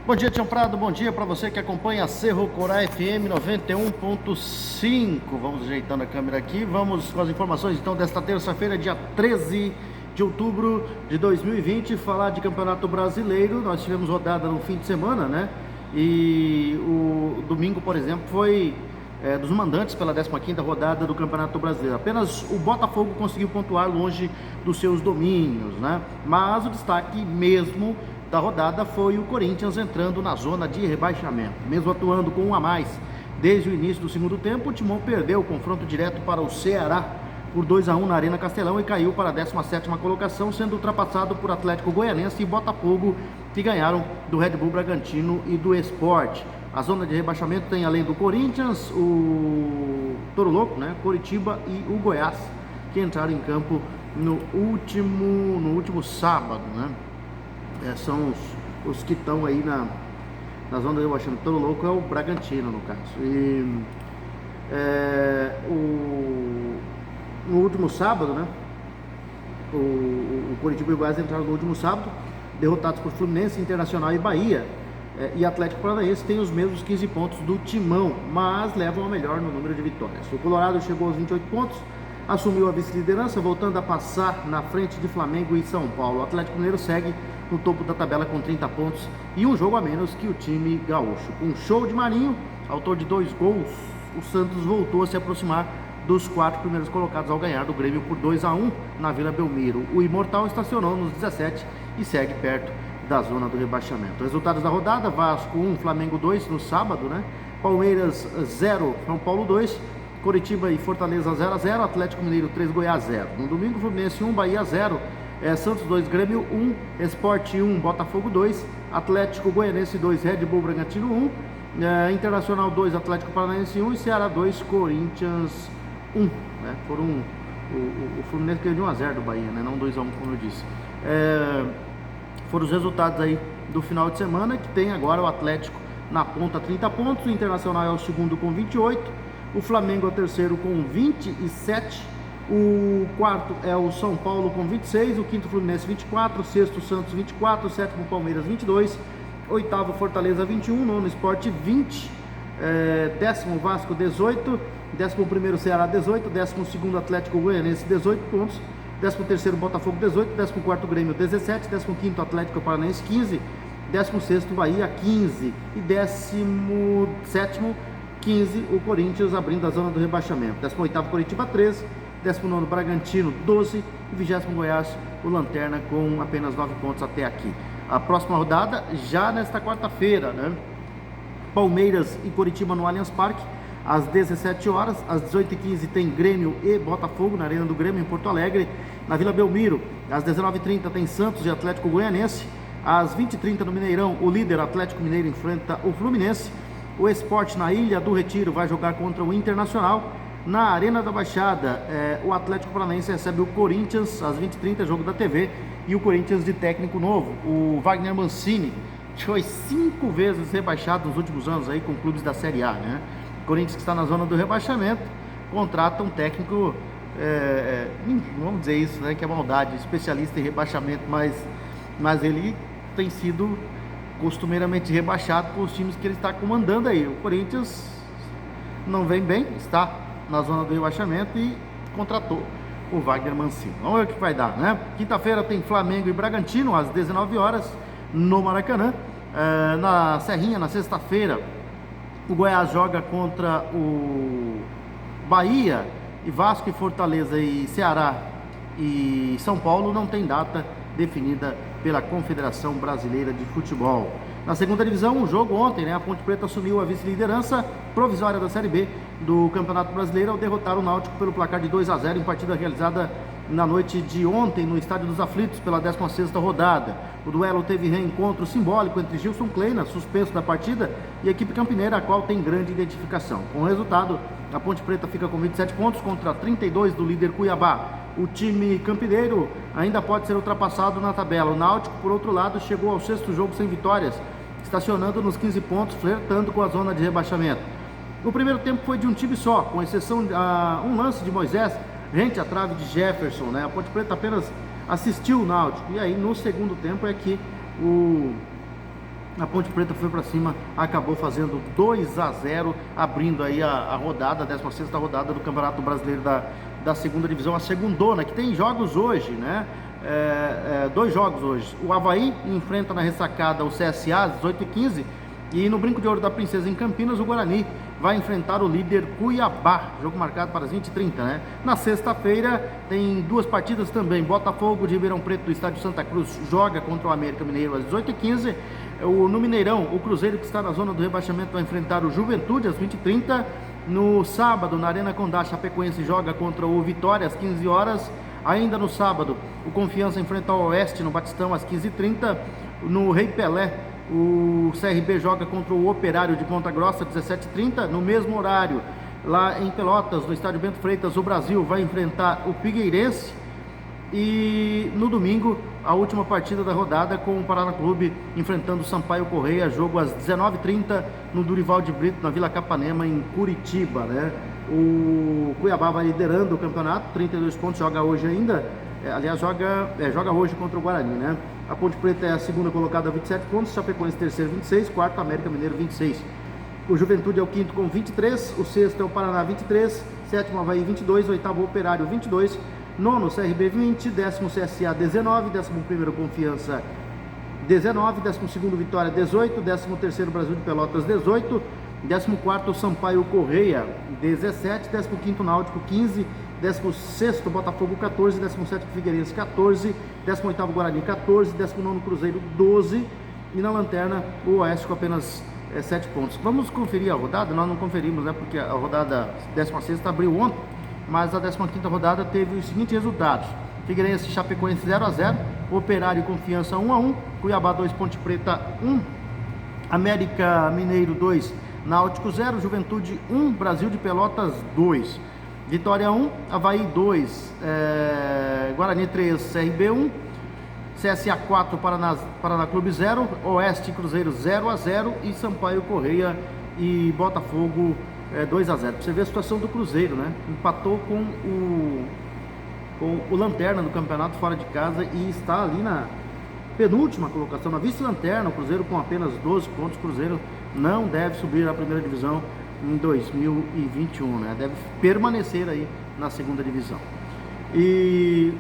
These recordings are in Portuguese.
Bom dia, Tião Prado, bom dia para você que acompanha a Cerro Corá FM 91.5. Vamos ajeitando a câmera aqui, vamos com as informações então desta terça-feira, dia 13 de outubro de 2020, falar de Campeonato Brasileiro. Nós tivemos rodada no fim de semana, né? E o domingo, por exemplo, foi dos mandantes pela 15ª rodada do Campeonato Brasileiro. Apenas o Botafogo conseguiu pontuar longe dos seus domínios, né? Mas o destaque mesmo da rodada foi o Corinthians entrando na zona de rebaixamento. Mesmo atuando com um a mais desde o início do segundo tempo, o Timão perdeu o confronto direto para o Ceará por 2-1 na Arena Castelão e caiu para a 17ª colocação, sendo ultrapassado por Atlético Goianiense e Botafogo, que ganharam do Red Bull Bragantino e do Sport. A zona de rebaixamento tem, além do Corinthians, o Toro Louco, né, Coritiba e o Goiás, que entraram em campo no último sábado, né? São os que estão aí na zona de rebaixamento. Toro Louco é o Bragantino, no caso. E no último sábado, né, o Coritiba e o Goiás entraram no último sábado, derrotados por Fluminense, Internacional e Bahia. E Atlético Paranaense tem os mesmos 15 pontos do Timão, mas levam a melhor no número de vitórias. O Colorado chegou aos 28 pontos, assumiu a vice-liderança, voltando a passar na frente de Flamengo e São Paulo. O Atlético Mineiro segue no topo da tabela com 30 pontos e um jogo a menos que o time gaúcho. Com um show de Marinho, autor de 2 gols, o Santos voltou a se aproximar dos 4 primeiros colocados ao ganhar do Grêmio por 2-1 na Vila Belmiro. O Imortal estacionou nos 17 e segue perto da zona do rebaixamento. Resultados da rodada: Vasco 1, Flamengo 2 no sábado, né? Palmeiras 0, São Paulo 2, Coritiba e Fortaleza 0-0, Atlético Mineiro 3, Goiás 0. No domingo, Fluminense 1, Bahia 0, Santos 2, Grêmio 1, Sport 1, Botafogo 2, Atlético Goianiense 2, Red Bull Bragantino 1, Internacional 2, Atlético Paranaense 1 e Ceará 2, Corinthians 1. Né? O Fluminense ganhou de 1-0 do Bahia, né? Não 2-1, como eu disse. Foram os resultados aí do final de semana, que tem agora o Atlético na ponta 30 pontos, o Internacional é o segundo com 28, o Flamengo é o terceiro com 27, o quarto é o São Paulo com 26, o quinto Fluminense 24, o sexto Santos 24, o sétimo Palmeiras 22, oitavo Fortaleza 21, nono Sport 20, décimo Vasco 18, décimo primeiro Ceará 18, décimo segundo Atlético Goianiense 18 pontos, 13º Botafogo 18, 14º Grêmio 17, 15º Atlético Paranaense 15, 16º Bahia 15 e 17º 15 o Corinthians, abrindo a zona do rebaixamento. 18º Coritiba 13, 19º Bragantino 12 e 20º Goiás, o Lanterna, com apenas 9 pontos até aqui. A próxima rodada já nesta quarta-feira, né? Palmeiras e Coritiba no Allianz Parque às 17 horas, às 18h15 tem Grêmio e Botafogo na Arena do Grêmio em Porto Alegre. Na Vila Belmiro, às 19h30 tem Santos e Atlético Goianiense. Às 20h30 no Mineirão, o líder Atlético Mineiro enfrenta o Fluminense. O Sport na Ilha do Retiro vai jogar contra o Internacional. Na Arena da Baixada, o Atlético Paranaense recebe o Corinthians às 20h30, jogo da TV. E o Corinthians de técnico novo, o Wagner Mancini, que foi 5 vezes rebaixado nos últimos anos aí com clubes da Série A, né? Corinthians, que está na zona do rebaixamento, contrata um técnico, vamos dizer isso, né, que é maldade, especialista em rebaixamento, mas ele tem sido costumeiramente rebaixado por os times que ele está comandando aí. O Corinthians não vem bem, está na zona do rebaixamento e contratou o Wagner Mancini. Vamos ver o que vai dar, né? Quinta-feira tem Flamengo e Bragantino às 19 horas no Maracanã. Na Serrinha, na sexta-feira, o Goiás joga contra o Bahia, e Vasco e Fortaleza e Ceará e São Paulo não tem data definida pela Confederação Brasileira de Futebol. Na segunda divisão, o jogo ontem, né, a Ponte Preta assumiu a vice-liderança provisória da Série B do Campeonato Brasileiro ao derrotar o Náutico pelo placar de 2-0 em partida realizada na noite de ontem no Estádio dos Aflitos pela 16ª rodada. O duelo teve reencontro simbólico entre Gilson Kleina, suspenso da partida, e a equipe campineira, a qual tem grande identificação. Com o resultado, a Ponte Preta fica com 27 pontos contra 32 do líder Cuiabá. O time campineiro ainda pode ser ultrapassado na tabela. O Náutico, por outro lado, chegou ao 6º jogo sem vitórias, estacionando nos 15 pontos, flertando com a zona de rebaixamento. O primeiro tempo foi de um time só, com exceção de um lance de Moisés, rente à trave de Jefferson, né? A Ponte Preta apenas assistiu o Náutico. E aí no segundo tempo é que o A Ponte Preta foi para cima, acabou fazendo 2-0, abrindo aí a rodada, a 16ª rodada do Campeonato Brasileiro da segunda divisão, a segundona, que tem jogos hoje, né? Dois jogos hoje. O Avaí enfrenta na ressacada o CSA às 18h15, e no Brinco de Ouro da Princesa em Campinas, o Guarani vai enfrentar o líder Cuiabá, jogo marcado para as 20h30, né? Na sexta-feira tem duas partidas também. Botafogo de Ribeirão Preto do estádio Santa Cruz joga contra o América Mineiro às 18h15. No Mineirão, o Cruzeiro, que está na zona do rebaixamento, vai enfrentar o Juventude às 20h30. No sábado, na Arena Condá, Chapecoense joga contra o Vitória às 15 horas. Ainda no sábado, o Confiança enfrenta o Oeste no Batistão às 15h30. No Rei Pelé, o CRB joga contra o Operário de Ponta Grossa às 17h30. No mesmo horário, lá em Pelotas, no estádio Bento Freitas, o Brasil vai enfrentar o Figueirense. E no domingo, a última partida da rodada, com o Paraná Clube enfrentando o Sampaio Correia, jogo às 19h30 no Durival de Brito, na Vila Capanema, em Curitiba, né? O Cuiabá vai liderando o campeonato, 32 pontos, joga hoje ainda, joga hoje contra o Guarani, né? A Ponte Preta é a segunda colocada, 27 pontos, Chapecoense terceiro, 26, quarto América Mineiro, 26. O Juventude é o quinto com 23, o sexto é o Paraná, 23, sétimo Avaí, 22, oitavo Operário, 22, nono CRB, 20, décimo CSA, 19, décimo primeiro Confiança, 19, décimo segundo Vitória, 18, décimo terceiro Brasil de Pelotas, 18, décimo quarto Sampaio Correia, 17, décimo quinto Náutico, 15, 16º Botafogo, 14, 17º Figueirense, 14, 18º Guarani, 14, 19º Cruzeiro, 12, e na lanterna o Oeste com apenas 7 pontos. Vamos conferir a rodada? Nós não conferimos, né, porque a rodada 16ª abriu ontem, mas a 15ª rodada teve os seguintes resultados: Figueirense e Chapecoense 0-0, Operário e Confiança 1-1, Cuiabá 2, Ponte Preta 1, América Mineiro 2, Náutico 0, Juventude 1, Brasil de Pelotas 2, Vitória 1, Avaí 2, Guarani 3, CRB 1, CSA 4, Paraná Clube 0, Oeste Cruzeiro 0-0 e Sampaio Correia e Botafogo 2-0. Você vê a situação do Cruzeiro, né? Empatou com o Lanterna no campeonato fora de casa e está ali na penúltima colocação, na vice-lanterna. O Cruzeiro com apenas 12 pontos. O Cruzeiro não deve subir à primeira divisão em 2021, né? Deve permanecer aí na segunda divisão. E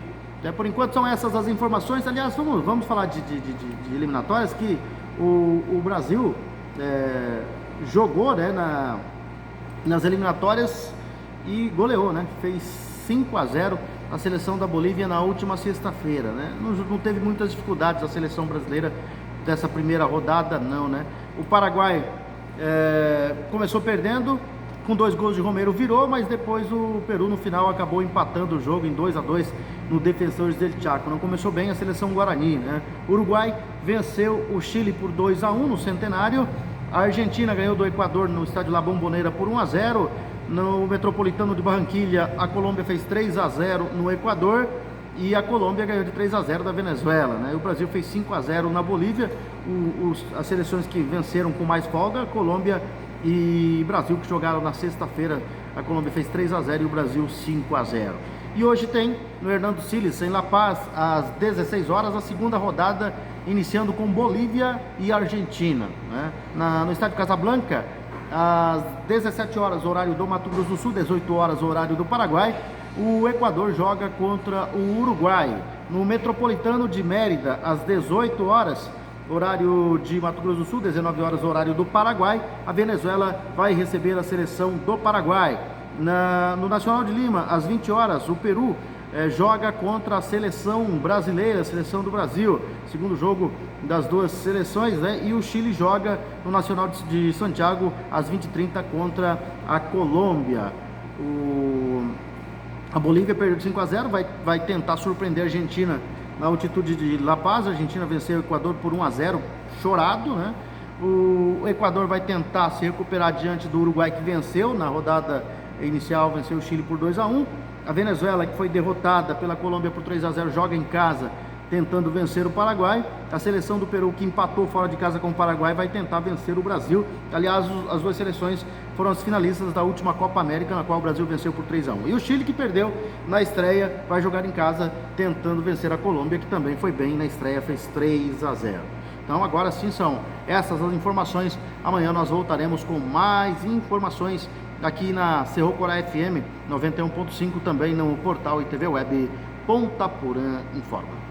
por enquanto são essas as informações. Aliás, vamos falar de eliminatórias, que o Brasil jogou, né, nas eliminatórias e goleou, né? Fez 5-0 a seleção da Bolívia na última sexta-feira, né? Não teve muitas dificuldades a seleção brasileira dessa primeira rodada, não, né? O Paraguai começou perdendo, com 2 gols de Romero virou, mas depois o Peru no final acabou empatando o jogo em 2-2 no Defensores del Chaco. Não começou bem a seleção Guarani, né? O Uruguai venceu o Chile por 2-1 no Centenário. A Argentina ganhou do Equador no estádio La Bombonera por 1-0. No Metropolitano de Barranquilha, a Colômbia fez 3-0 no Equador e a Colômbia ganhou de 3-0 da Venezuela, né? O Brasil fez 5-0 na Bolívia. As seleções que venceram com mais folga, Colômbia e Brasil, que jogaram na sexta-feira, a Colômbia fez 3-0 e o Brasil 5-0. E hoje tem no Hernando Siles, em La Paz, às 16 horas, a segunda rodada, iniciando com Bolívia e Argentina, né? No estádio Casablanca, às 17 horas, horário do Mato Grosso do Sul, 18 horas, horário do Paraguai, o Equador joga contra o Uruguai. No Metropolitano de Mérida, às 18 horas, horário de Mato Grosso do Sul, 19 horas, horário do Paraguai, a Venezuela vai receber a seleção do Paraguai. No Nacional de Lima, às 20 horas, o Peru joga contra a seleção brasileira, a seleção do Brasil, segundo jogo das duas seleções, né? E o Chile joga no Nacional de Santiago às 20h30 contra a Colômbia. A Bolívia perdeu de 5-0, vai tentar surpreender a Argentina na altitude de La Paz. A Argentina venceu o Equador por 1-0, chorado, né? O Equador vai tentar se recuperar diante do Uruguai, que venceu na rodada inicial, venceu o Chile por 2-1. A Venezuela, que foi derrotada pela Colômbia por 3-0, joga em casa, tentando vencer o Paraguai. A seleção do Peru, que empatou fora de casa com o Paraguai, vai tentar vencer o Brasil. Aliás, as duas seleções foram as finalistas da última Copa América, na qual o Brasil venceu por 3-1. E o Chile, que perdeu na estreia, vai jogar em casa, tentando vencer a Colômbia, que também foi bem na estreia, fez 3-0. Então agora sim são essas as informações. Amanhã nós voltaremos com mais informações aqui na Cerro Corá FM 91.5, também no portal e TV Web Ponta Porã Informa.